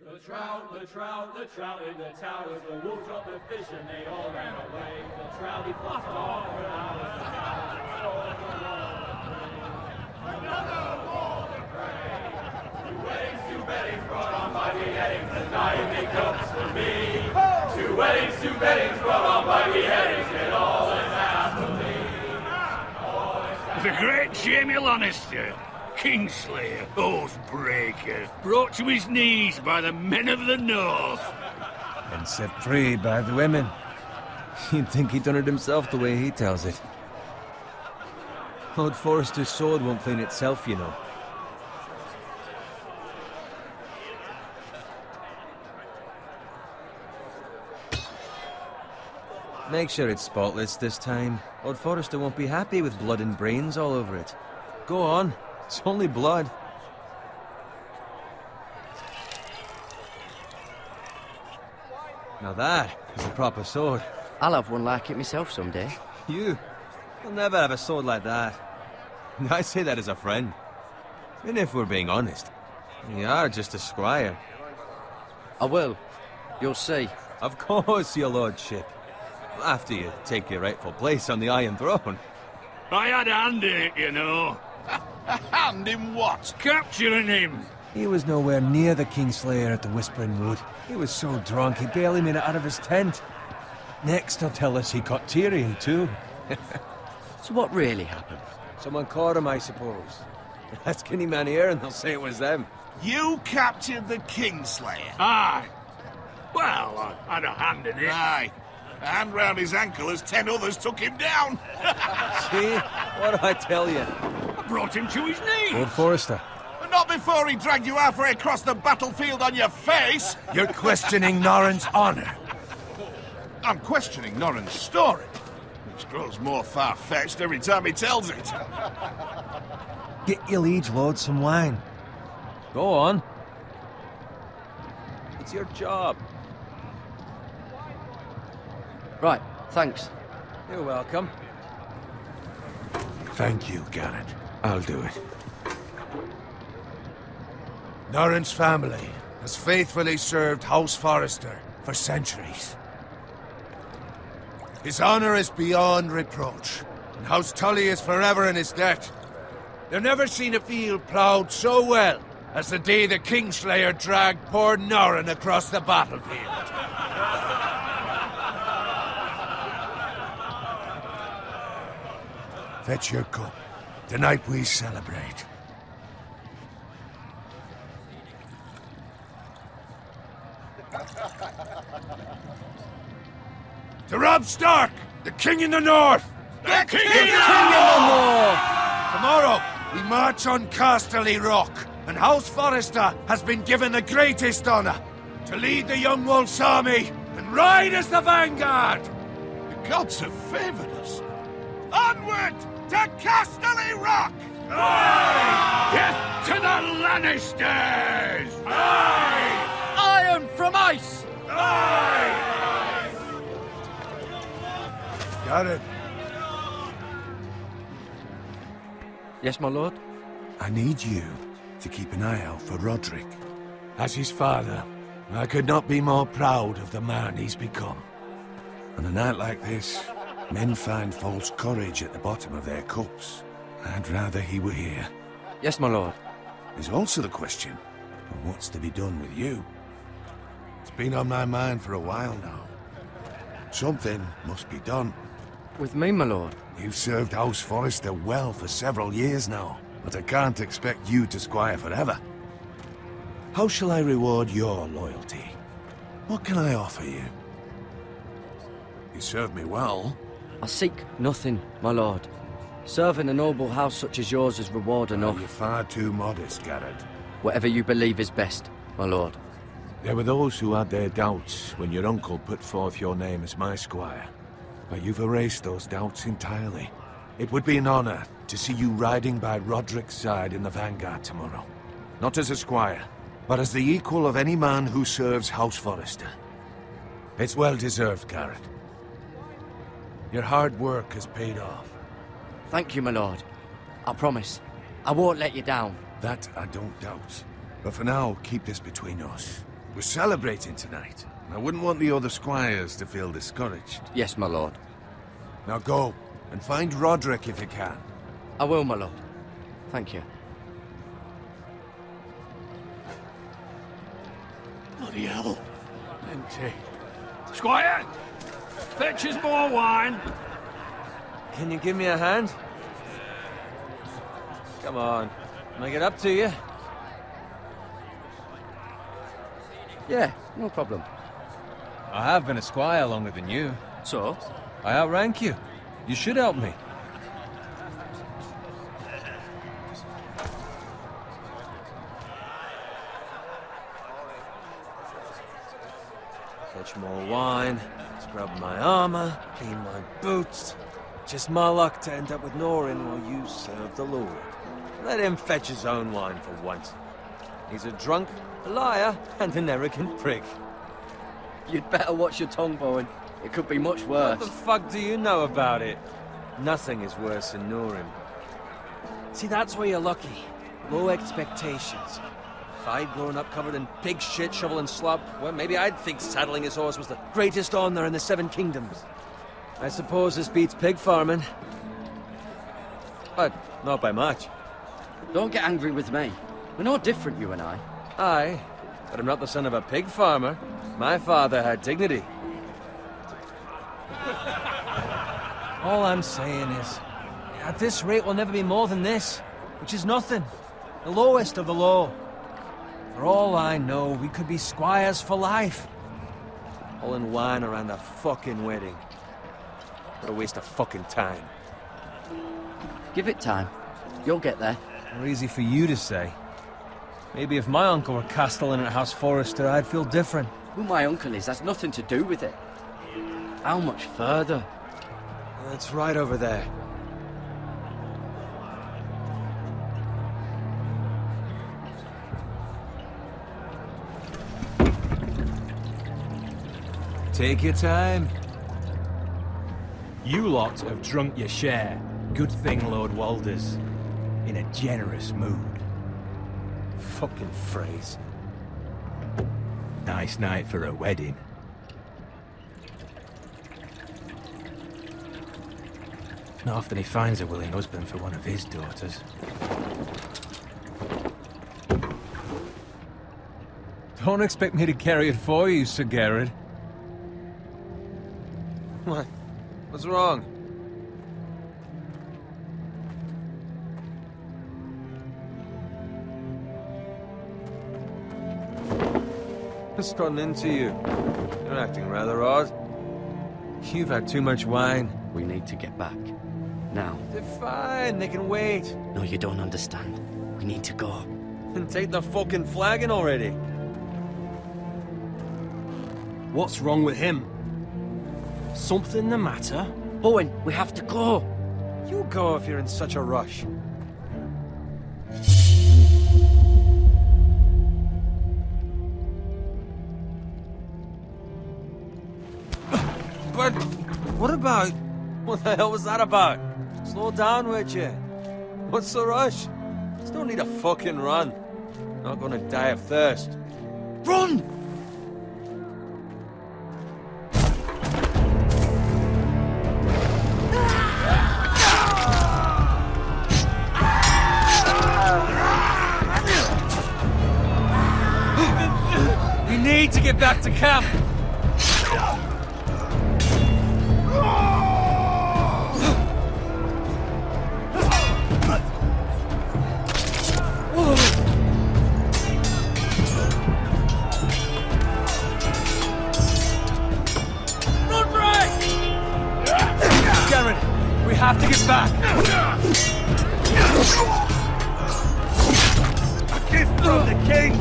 The trout in the towers, the wolves dropped the fish and they all ran away. The trout he flopped off for hours. Another war to pray. Two weddings brought on by beheadings, and dying cups for me. Two weddings brought on by beheadings, and all is happily. The great Jamie Lannister, Kingslayer, Oathbreaker, brought to his knees by the men of the North. And set free by the women. You'd think he'd done it himself the way he tells it. Lord Forrester's sword won't clean itself, you know. Make sure it's spotless this time. Lord Forrester won't be happy with blood and brains all over it. Go on. It's only blood. Now that is a proper sword. I'll have one like it myself someday. You'll never have a sword like that. I say that as a friend. And if we're being honest, you are just a squire. I will. You'll see. Of course, your lordship. After you take your rightful place on the Iron Throne. I had a hand in it, you know. A hand in what? Capturing him. He was nowhere near the Kingslayer at the Whispering Wood. He was so drunk he barely made it out of his tent. Next he'll tell us he caught Tyrion too. So what really happened? Someone caught him, I suppose. Ask any man here and they'll say it was them. You captured the Kingslayer? Aye. Well, I had a hand in it. Aye. A hand round his ankle as 10 others took him down. See? What did I tell you? I brought him to his knees. Lord Forrester. But not before he dragged you halfway across the battlefield on your face. You're questioning Norrin's honor. I'm questioning Norrin's story, which grows more far-fetched every time he tells it. Get your liege lord some wine. Go on. It's your job. Right, thanks. You're welcome. Thank you, Garrett. I'll do it. Norrin's family has faithfully served House Forrester for centuries. His honor is beyond reproach, and House Tully is forever in his debt. They've never seen a field ploughed so well as the day the Kingslayer dragged poor Norrin across the battlefield. Fetch your cup. Tonight we celebrate. To Robb Stark, the King in the North! The King in the North! Tomorrow, we march on Casterly Rock, and House Forrester has been given the greatest honor to lead the Young Wolf's army and ride as the vanguard! The gods have favored us. Onward to Casterly Rock! Aye! Death to the Lannisters! Aye! Iron from ice! Aye! Got it. Yes, my lord? I need you to keep an eye out for Roderick. As his father, I could not be more proud of the man he's become. On a night like this, men find false courage at the bottom of their cups. I'd rather he were here. Yes, my lord. There's also the question of what's to be done with you. It's been on my mind for a while now. Something must be done. With me, my lord? You've served House Forrester well for several years now, but I can't expect you to squire forever. How shall I reward your loyalty? What can I offer you? You served me well. I seek nothing, my lord. Serving a noble house such as yours is reward enough. You're far too modest, Garrett. Whatever you believe is best, my lord. There were those who had their doubts when your uncle put forth your name as my squire. But you've erased those doubts entirely. It would be an honor to see you riding by Roderick's side in the vanguard tomorrow. Not as a squire, but as the equal of any man who serves House Forrester. It's well deserved, Garrett. Your hard work has paid off. Thank you, my lord. I promise. I won't let you down. That I don't doubt. But for now, keep this between us. We're celebrating tonight. I wouldn't want the other squires to feel discouraged. Yes, my lord. Now go, and find Roderick if you can. I will, my lord. Thank you. Bloody hell. Empty. Squire! Fetch us more wine. Can you give me a hand? Come on. Can I get up to you? Yeah, no problem. I have been a squire longer than you. So? I outrank you. You should help me. Fetch more wine, scrub my armor, clean my boots. Just my luck to end up with Norin while you serve the Lord. Let him fetch his own wine for once. He's a drunk, a liar, and an arrogant prick. You'd better watch your tongue, Bowen. It could be much worse. What the fuck do you know about it? Nothing is worse than Norin. See, that's where you're lucky. Low expectations. If I'd grown up covered in pig shit, shovel and slop, well, maybe I'd think saddling his horse was the greatest honor in the Seven Kingdoms. I suppose this beats pig farming. But not by much. Don't get angry with me. We're no different, you and I. Aye, but I'm not the son of a pig farmer. My father had dignity. All I'm saying is, at this rate we'll never be more than this, which is nothing. The lowest of the low. For all I know, we could be squires for life. Pulling wine around a fucking wedding. What a waste of fucking time. Give it time. You'll get there. More easy for you to say. Maybe if my uncle were castellan at House Forrester, I'd feel different. Who my uncle is has nothing to do with it. How much further? It's right over there. Take your time. You lot have drunk your share. Good thing Lord Walder's in a generous mood. Fucking phrase. Nice night for a wedding. Not often he finds a willing husband for one of his daughters. Don't expect me to carry it for you, Sir Garrett. What? What's wrong? Just gotten into you. You're acting rather odd. You've had too much wine. We need to get back. Now. They're fine, they can wait. No, you don't understand. We need to go. And take the fucking flagon already. What's wrong with him? Something the matter? Bowen, we have to go. You go if you're in such a rush. But what about... What the hell was that about? Slow down, would you? What's the rush? Just don't need a fucking run. Not gonna die of thirst. Run! We need to get back to camp. We have to get back. A gift from the king.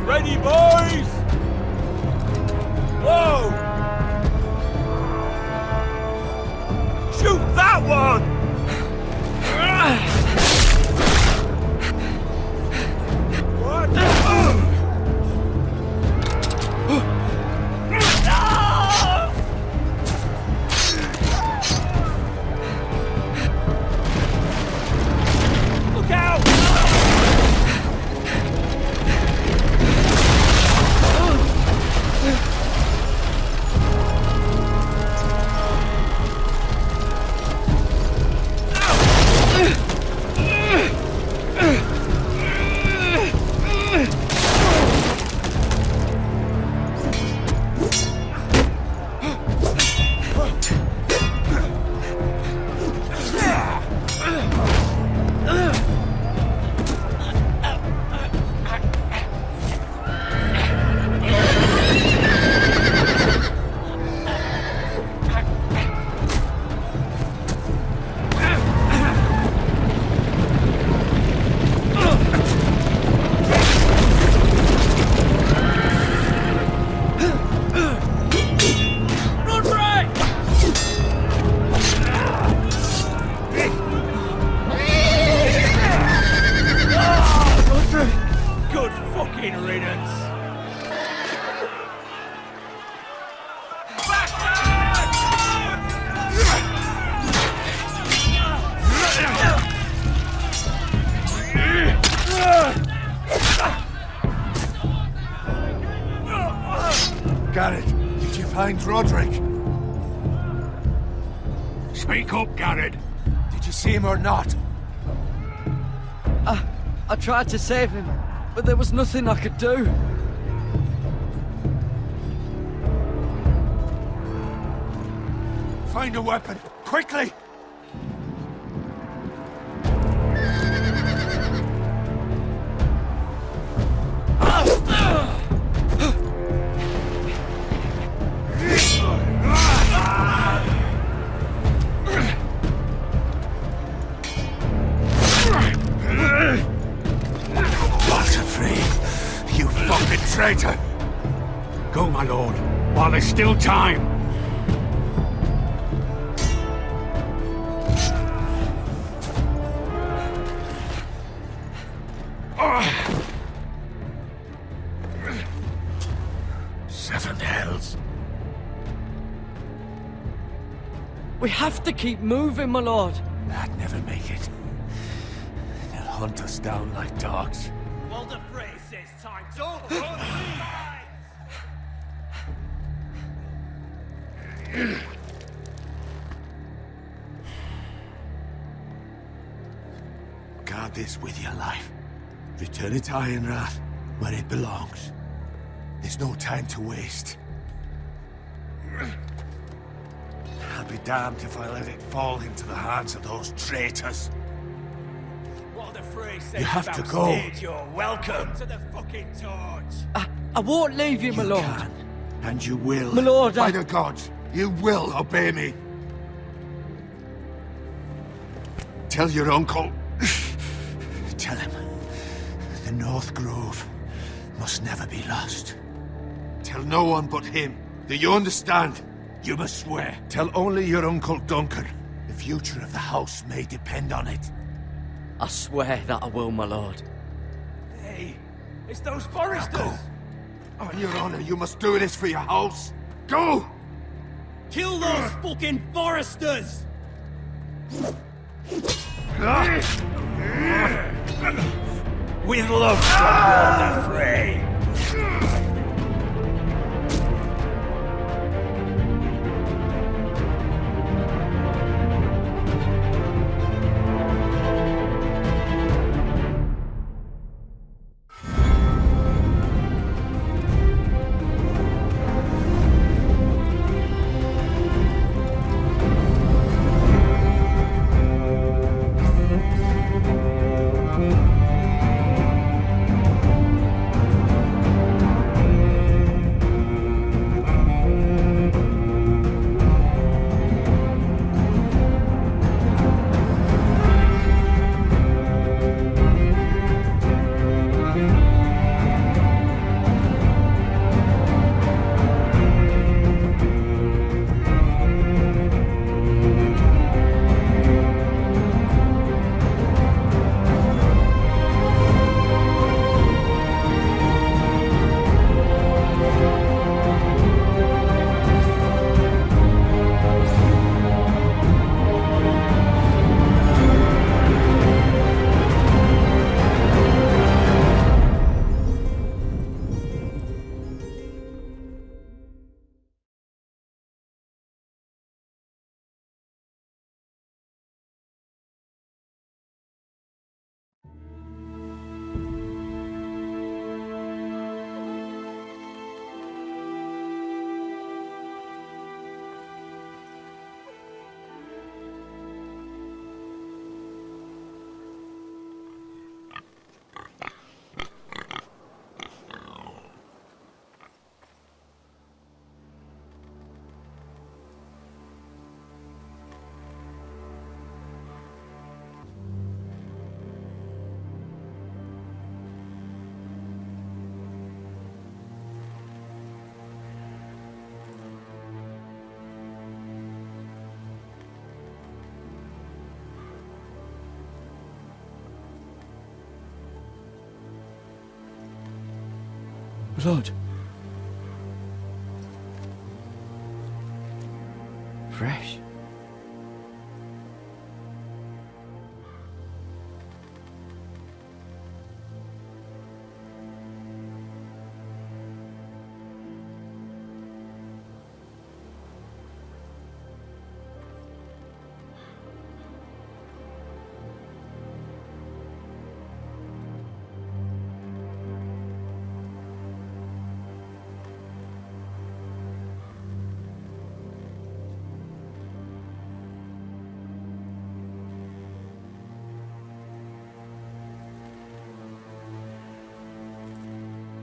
Ready, boys? Whoa! Shoot that one! fucking riddance. Garrett, did you find Roderick? Speak up, Garrett. Did you see him or not? I tried to save him, but there was nothing I could do. Find a weapon, quickly! Traitor! Go, my lord, while there's still time. Seven hells. We have to keep moving, my lord. I'd never make it. They'll hunt us down like dogs. Walder Frey says time's over. Guard this with your life. Return it to Ironrath, where it belongs. There's no time to waste. I'll be damned if I let it fall into the hands of those traitors. Walder Frey says You have to go. You're welcome to the fucking torch. I won't leave you, my You lord. can, and you will. My lord, By the gods, you will obey me. Tell your uncle. Tell him the North Grove must never be lost. Tell no one but him. Do you understand? You must swear. Tell only your Uncle Duncan. The future of the house may depend on it. I swear that I will, my lord. Hey, it's those Now foresters. go. On your honor, you must do this for your house. Go! Kill those fucking foresters. With love from Walder Frey. Blood. Fresh.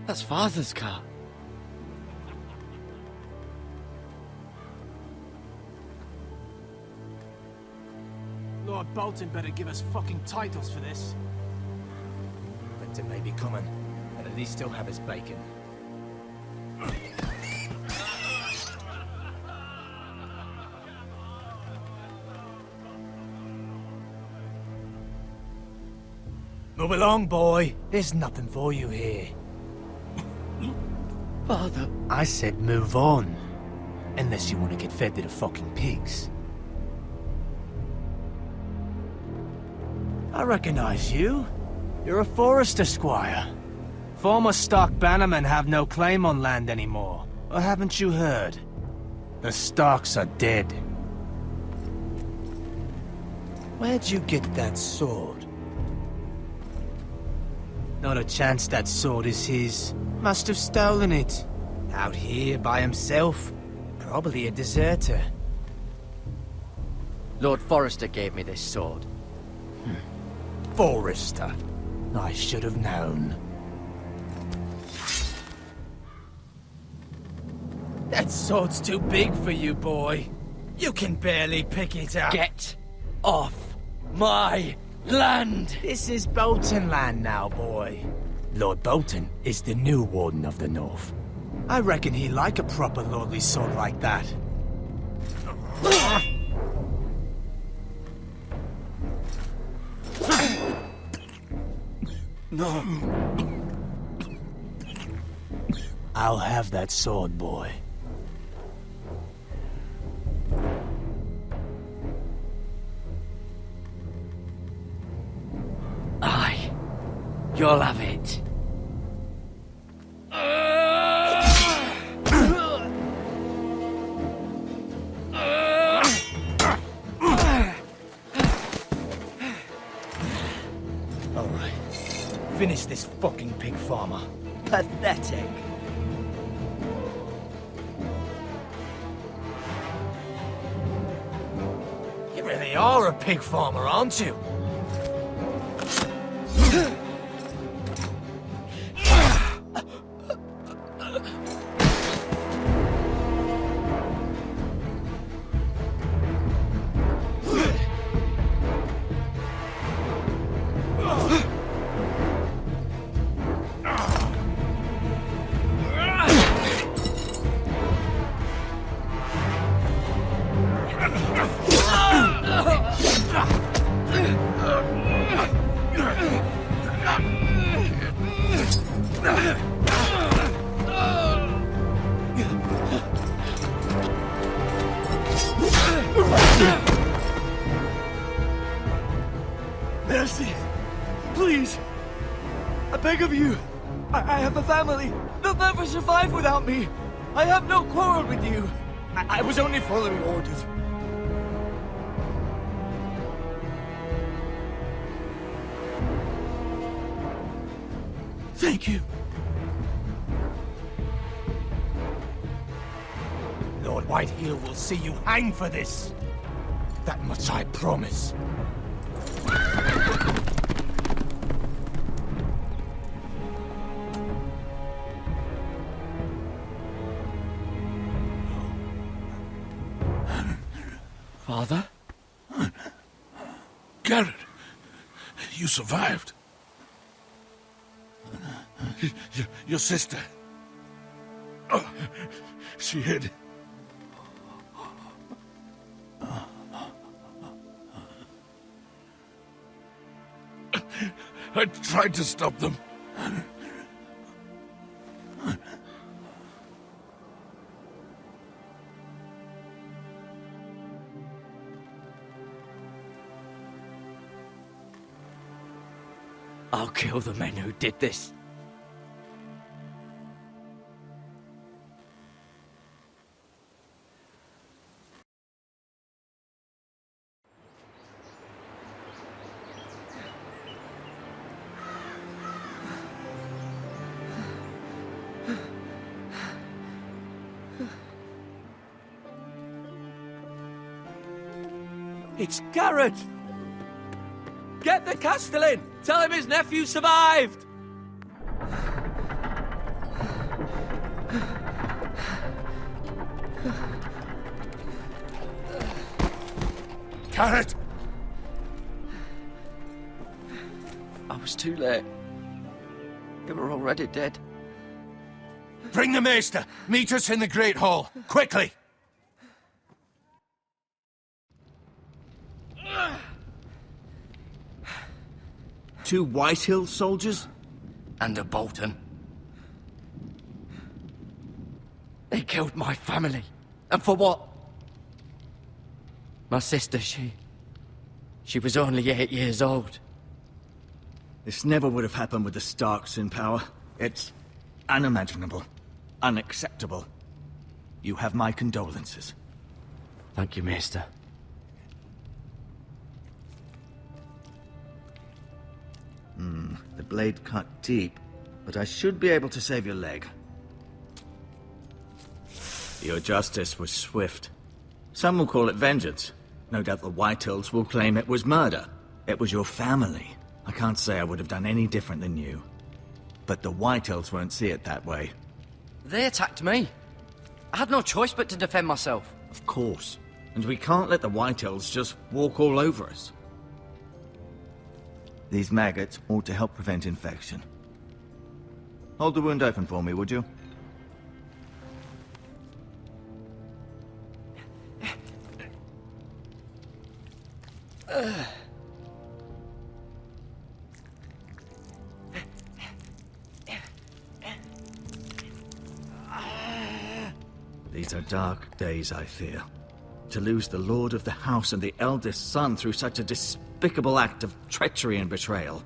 That's Father's car. Lord Bolton better give us fucking titles for this. Winter may be coming, but at least he'll have his bacon. Move along, boy. There's nothing for you here. Father. I said move on. Unless you want to get fed to the fucking pigs. I recognize you. You're a Forester squire. Former Stark bannermen have no claim on land anymore. Or haven't you heard? The Starks are dead. Where'd you get that sword? Not a chance that sword is his. Must have stolen it. Out here by himself. Probably a deserter. Lord Forrester gave me this sword. Forester. I should have known. That sword's too big for you, boy. You can barely pick it up. Get off my land! This is Bolton land now, boy. Lord Bolton is the new Warden of the North. I reckon he like a proper lordly sword like that. No. I'll have that sword, boy. Aye. You'll have it. Alright. Finish this fucking pig farmer. Pathetic. You really are a pig farmer, aren't you? Mercy! Please! I beg of you! I have a family! They'll never survive without me! I have no quarrel with you! I was only following orders. Thank you. Lord Whitehill will see you hang for this. That much I promise. Father? Garrett, you survived. Your sister. Oh, she hid. I tried to stop them. I'll kill the men who did this. It's Garrett! Get the Castellan! Tell him his nephew survived! Garrett! I was too late. They were already dead. Bring the maester! Meet us in the Great Hall! Quickly! Two Whitehill soldiers? And a Bolton. They killed my family. And for what? My sister, she was only 8 years old. This never would have happened with the Starks in power. It's unimaginable. Unacceptable. You have my condolences. Thank you, Maester. The blade cut deep, but I should be able to save your leg. Your justice was swift. Some will call it vengeance. No doubt the Whitehills will claim it was murder. It was your family. I can't say I would have done any different than you. But the Whitehills won't see it that way. They attacked me. I had no choice but to defend myself. Of course. And we can't let the Whitehills just walk all over us. These maggots ought to help prevent infection. Hold the wound open for me, would you? These are dark days, I fear. To lose the lord of the house and the eldest son through such a despicable act of treachery and betrayal.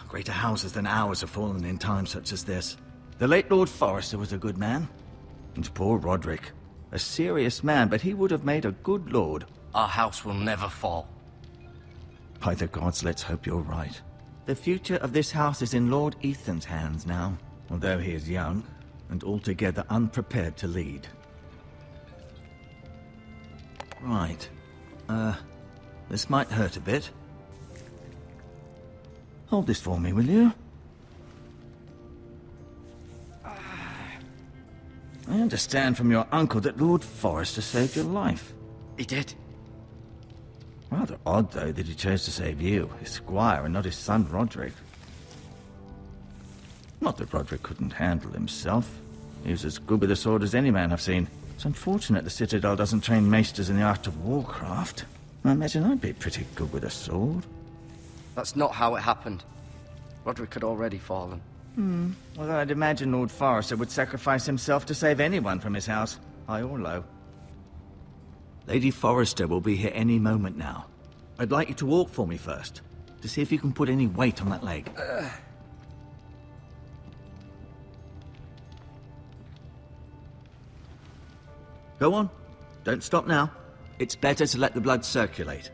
Greater houses than ours have fallen in times such as this. The late Lord Forrester was a good man. And poor Roderick. A serious man, but he would have made a good lord. Our house will never fall. By the gods, let's hope you're right. The future of this house is in Lord Ethan's hands now, although he is young and altogether unprepared to lead. Right. This might hurt a bit. Hold this for me, will you? I understand from your uncle that Lord Forrester saved your life. He did. Rather odd, though, that he chose to save you, his squire, and not his son Roderick. Not that Roderick couldn't handle himself. He was as good with a sword as any man I've seen. It's unfortunate the Citadel doesn't train maesters in the art of warcraft. I imagine I'd be pretty good with a sword. That's not how it happened. Roderick had already fallen. Well, I'd imagine Lord Forrester would sacrifice himself to save anyone from his house, high or low. Lady Forrester will be here any moment now. I'd like you to walk for me first, to see if you can put any weight on that leg. Go on. Don't stop now. It's better to let the blood circulate.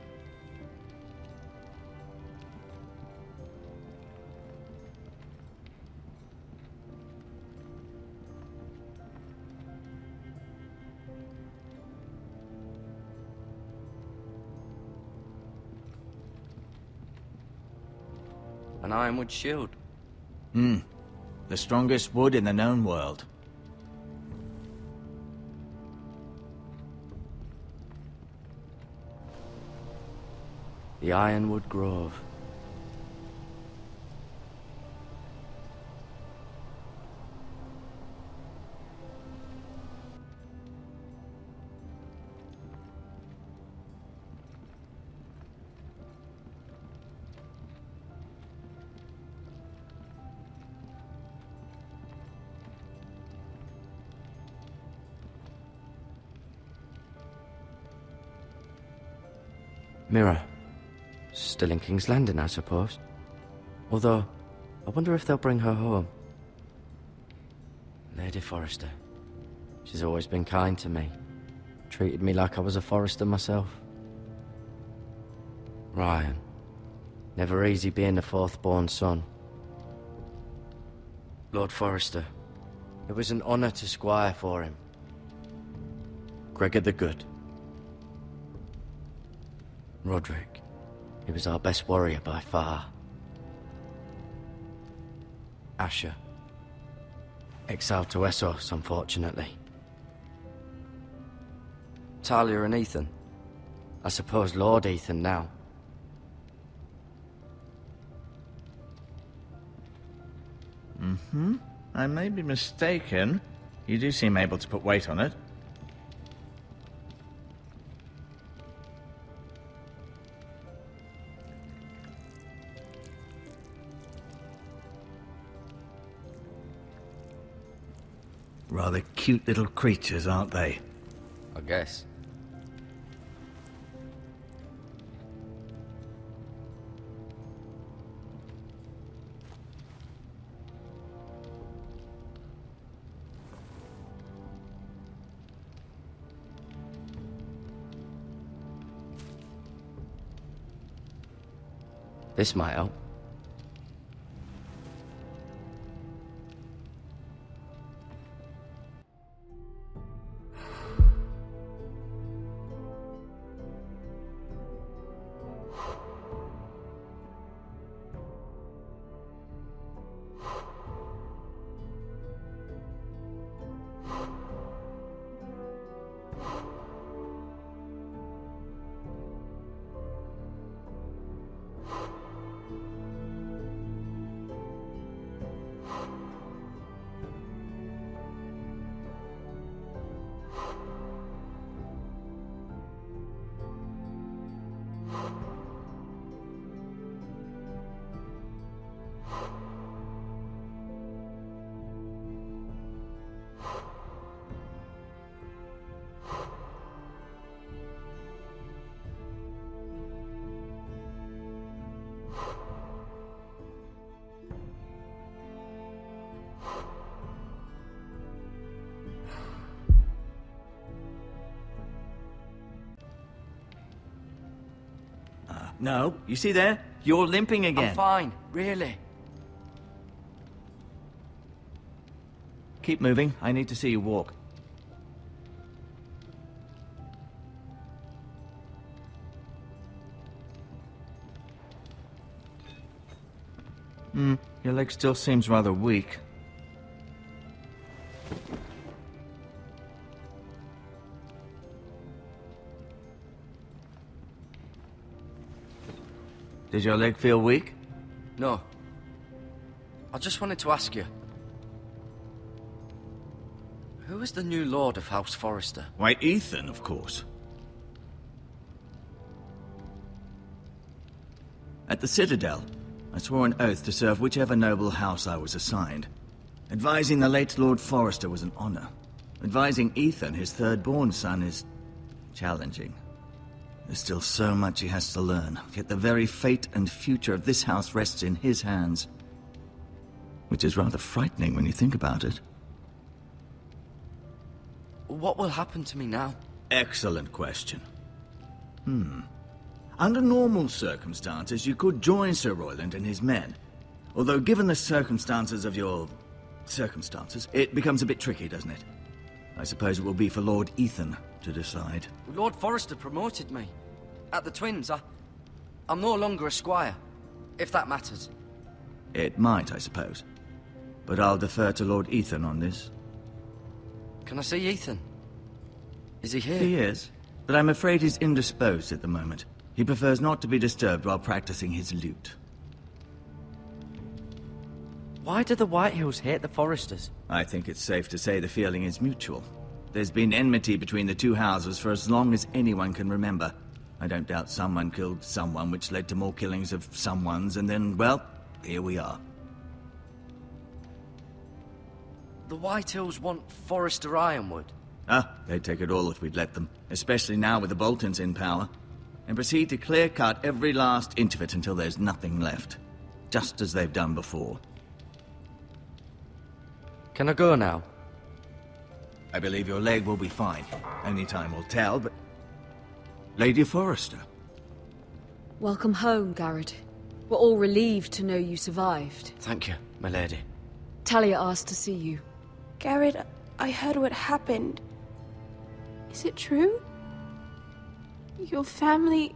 An ironwood shield. The strongest wood in the known world. The Ironwood Grove. Mirror. Still in King's Landing, I suppose. Although, I wonder if they'll bring her home. Lady Forrester. She's always been kind to me. Treated me like I was a Forrester myself. Ryan. Never easy being the fourth-born son. Lord Forrester. It was an honour to squire for him. Gregor the Good. Roderick. He was our best warrior by far. Asher. Exiled to Essos, unfortunately. Talia and Ethan. I suppose Lord Ethan now. I may be mistaken. You do seem able to put weight on it. Rather cute little creatures, aren't they? I guess. This might help. No, you see there? You're limping again. I'm fine, really. Keep moving. I need to see you walk. Your leg still seems rather weak. Did your leg feel weak? No. I just wanted to ask you. Who is the new Lord of House Forrester? Why, Ethan, of course. At the Citadel, I swore an oath to serve whichever noble house I was assigned. Advising the late Lord Forrester was an honor. Advising Ethan, his third-born son, is challenging. There's still so much he has to learn, yet the very fate and future of this house rests in his hands. Which is rather frightening when you think about it. What will happen to me now? Excellent question. Under normal circumstances, you could join Sir Royland and his men. Although given the circumstances of your... circumstances, it becomes a bit tricky, doesn't it? I suppose it will be for Lord Ethan to decide. Lord Forrester promoted me. At the Twins, I'm no longer a squire, if that matters. It might, I suppose. But I'll defer to Lord Ethan on this. Can I see Ethan? Is he here? He is, but I'm afraid he's indisposed at the moment. He prefers not to be disturbed while practicing his lute. Why do the Whitehills hate the Forresters? I think it's safe to say the feeling is mutual. There's been enmity between the two houses for as long as anyone can remember. I don't doubt someone killed someone, which led to more killings of someones, and then, well, here we are. The Whitehills want Forrester Ironwood. They'd take it all if we'd let them. Especially now with the Boltons in power. and proceed to clear-cut every last inch of it until there's nothing left. Just as they've done before. Can I go now? I believe your leg will be fine. Only time will tell, but... Lady Forrester. Welcome home, Garrett. We're all relieved to know you survived. Thank you, my lady. Talia asked to see you. Garrett, I heard what happened. Is it true? Your family...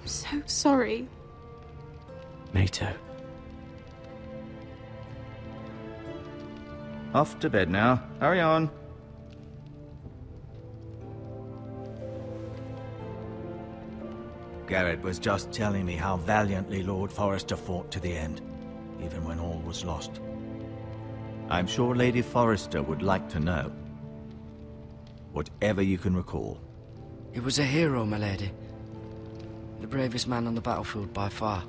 I'm so sorry. Me too. Off to bed now. Hurry on. Garrett was just telling me how valiantly Lord Forrester fought to the end, even when all was lost. I'm sure Lady Forrester would like to know. Whatever you can recall. He was a hero, my lady. The bravest man on the battlefield by far.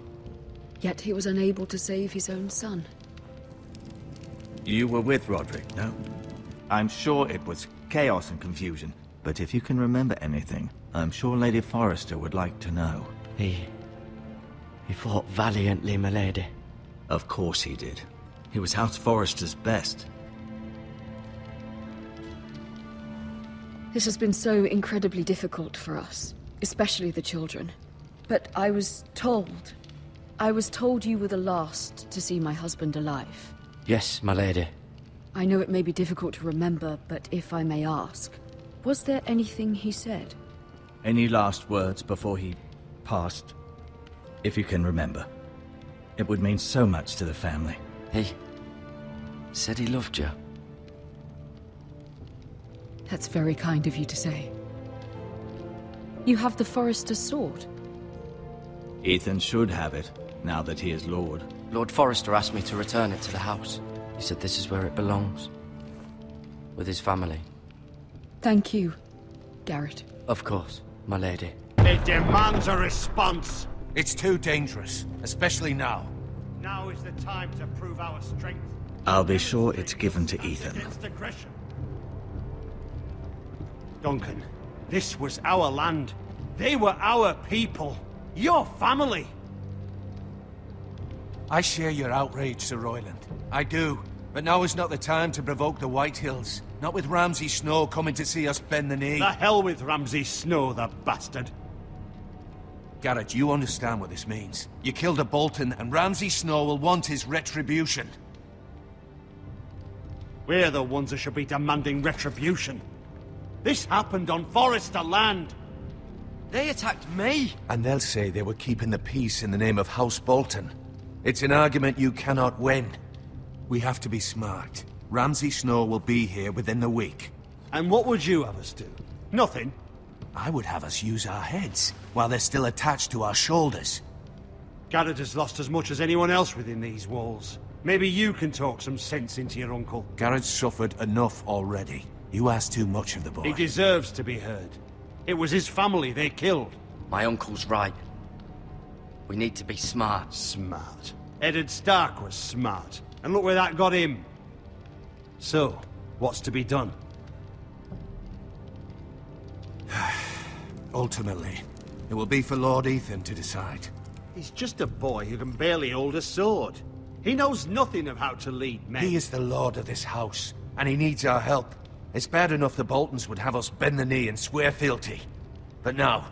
Yet he was unable to save his own son. You were with Roderick, no? I'm sure it was chaos and confusion, but if you can remember anything, I'm sure Lady Forrester would like to know. He fought valiantly, my lady. Of course he did. He was House Forrester's best. This has been so incredibly difficult for us, especially the children. But I was told you were the last to see my husband alive. Yes, my lady. I know it may be difficult to remember, but if I may ask, was there anything he said? Any last words before he passed? If you can remember. It would mean so much to the family. He said he loved you. That's very kind of you to say. You have the Forrester's sword. Ethan should have it, now that he is Lord. Lord Forrester asked me to return it to the house. He said this is where it belongs. With his family. Thank you, Garrett. Of course, my lady. It demands a response. It's too dangerous, especially now. Now is the time to prove our strength. I'll be sure it's given to Ethan. Against aggression. Duncan, this was our land. They were our people. Your family. I share your outrage, Sir Royland. I do. But now is not the time to provoke the Whitehills. Not with Ramsay Snow coming to see us bend the knee. The hell with Ramsay Snow, the bastard. Garrett, you understand what this means. You killed a Bolton, and Ramsay Snow will want his retribution. We're the ones that should be demanding retribution. This happened on Forrester land. They attacked me! And they'll say they were keeping the peace in the name of House Bolton. It's an argument you cannot win. We have to be smart. Ramsay Snow will be here within the week. And what would you have us do? Nothing. I would have us use our heads, while they're still attached to our shoulders. Garrett has lost as much as anyone else within these walls. Maybe you can talk some sense into your uncle. Garrett's suffered enough already. You ask too much of the boy. He deserves to be heard. It was his family they killed. My uncle's right. We need to be smart. Smart. Eddard Stark was smart. And look where that got him. So, what's to be done? Ultimately, it will be for Lord Ethan to decide. He's just a boy who can barely hold a sword. He knows nothing of how to lead men. He is the lord of this house, and he needs our help. It's bad enough the Boltons would have us bend the knee and swear fealty. But now,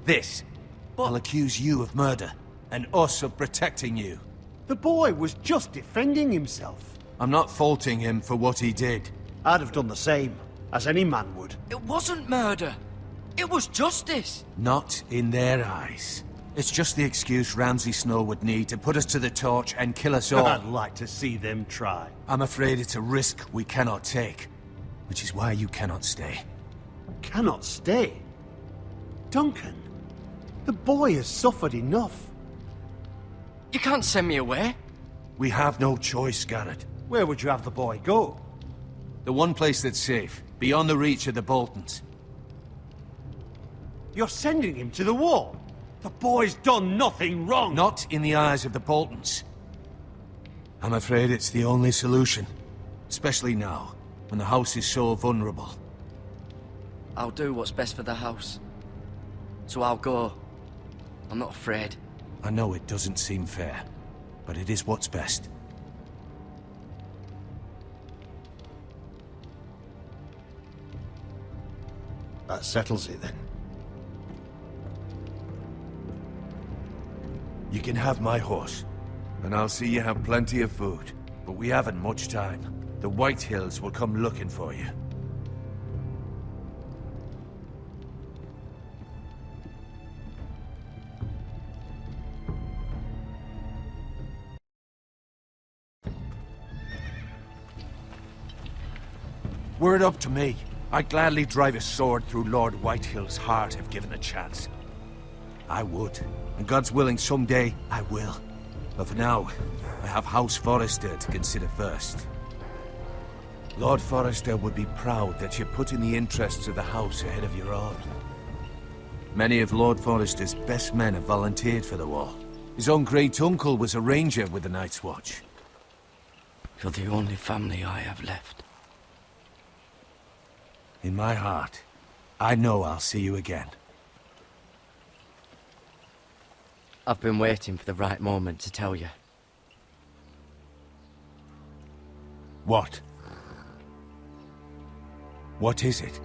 this. I'll accuse you of murder, and us of protecting you. The boy was just defending himself. I'm not faulting him for what he did. I'd have done the same, as any man would. It wasn't murder. It was justice. Not in their eyes. It's just the excuse Ramsay Snow would need to put us to the torch and kill us all. I'd like to see them try. I'm afraid it's a risk we cannot take, which is why you cannot stay. Cannot stay? Duncan, the boy has suffered enough. You can't send me away. We have no choice, Garrett. Where would you have the boy go? The one place that's safe, beyond the reach of the Boltons. You're sending him to the wall? The boy's done nothing wrong! Not in the eyes of the Boltons. I'm afraid it's the only solution. Especially now. when the house is so vulnerable. I'll do what's best for the house. So I'll go. I'm not afraid. I know it doesn't seem fair, but it is what's best. That settles it then. You can have my horse, and I'll see you have plenty of food. But we haven't much time. The White Hills will come looking for you. Were it up to me, I'd gladly drive a sword through Lord Whitehill's heart if given the chance. I would, and God's willing someday I will. But for now, I have House Forrester to consider first. Lord Forrester would be proud that you're putting the interests of the house ahead of your own. Many of Lord Forrester's best men have volunteered for the war. His own great-uncle was a ranger with the Night's Watch. You're the only family I have left. In my heart, I know I'll see you again. I've been waiting for the right moment to tell you. What? What is it?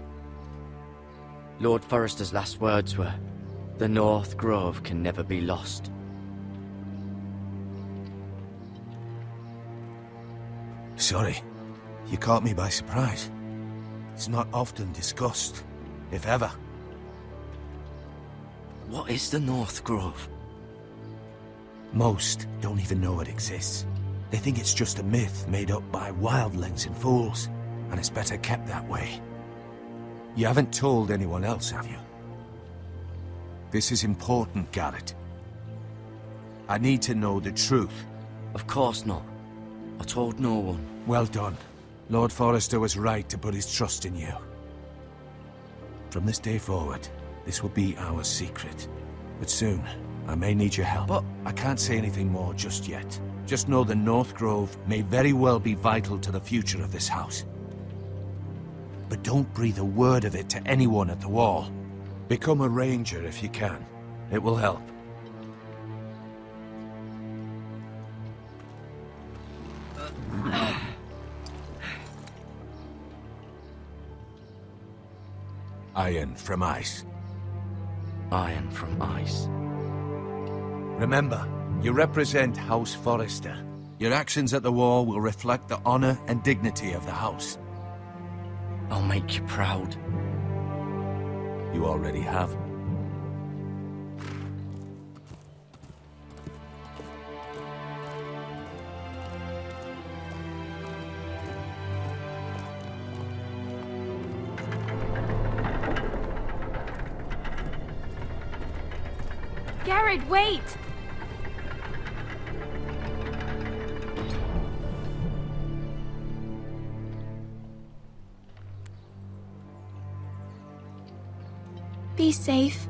Lord Forrester's last words were, "The North Grove can never be lost." Sorry, you caught me by surprise. It's not often discussed, if ever. What is the North Grove? Most don't even know it exists. They think it's just a myth made up by wildlings and fools, and it's better kept that way. You haven't told anyone else, have you? This is important, Garrett. I need to know the truth. Of course not. I told no one. Well done. Lord Forrester was right to put his trust in you. From this day forward, this will be our secret. But soon, I may need your help. But I can't say anything more just yet. Just know the North Grove may very well be vital to the future of this house. But don't breathe a word of it to anyone at the wall. Become a ranger if you can. It will help. Iron from ice. Iron from ice. Remember, you represent House Forrester. Your actions at the war will reflect the honor and dignity of the house. I'll make you proud. You already have. Garrett, wait! Be safe.